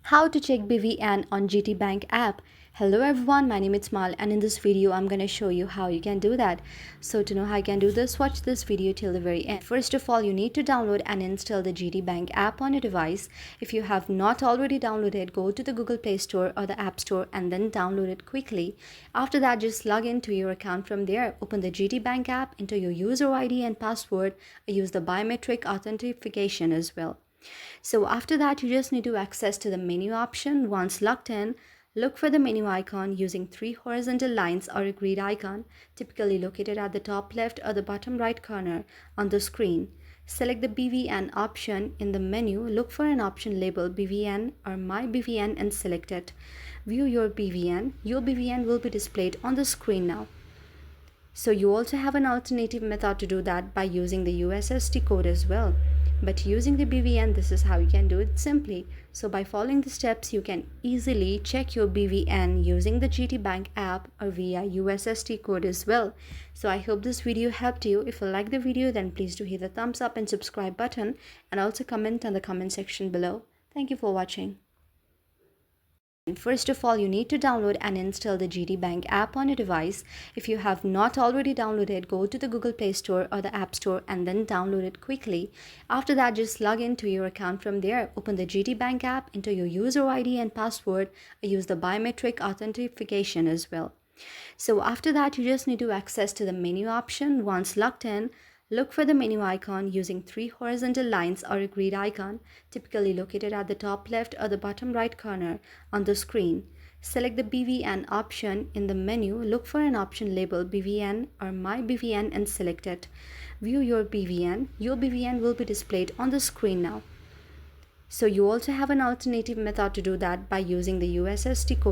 How to check BVN on GTBank app. Hello everyone, my name is Mal and in this video I'm going to show you how you can do that. So to know how you can do this, watch this video till the very end. First of all, you need to download and install the GTBank app on your device. If you have not already downloaded, go to the Google Play Store or the App Store and then download it quickly. After that, just log into your account from there. Open the GTBank app, enter your user ID and password, use the biometric authentication as well. So after that, you just need to access to the menu option. Once logged in, look for the menu icon using three horizontal lines or a grid icon, typically located at the top left or the bottom right corner on the screen. Select the BVN option in the menu. Look for an option labeled BVN or My BVN and select it. View your BVN. Your BVN will be displayed on the screen now. So you also have an alternative method to do that by using the USSD code as well. But using the BVN, this is how you can do it simply. So by following the steps, you can easily check your BVN using the GTBank app or via USSD code as well. So I hope this video helped you. If you like the video, then please do hit the thumbs up and subscribe button and also comment on the comment section below. Thank you for watching. First of all, you need to download and install the GTBank app on your device. If you have not already downloaded, go to the Google Play Store or the App Store and then download it quickly. After that, just log into your account from there. Open the GTBank app, enter your user ID and password, use the biometric authentication as well. So after that, you just need to access to the menu option. Once logged in, look for the menu icon using three horizontal lines or a grid icon, typically located at the top left or the bottom right corner on the screen. Select the BVN option in the menu. Look for an option labeled BVN or My BVN and select it. View your BVN. Your BVN will be displayed on the screen now. So you also have an alternative method to do that by using the USSD code.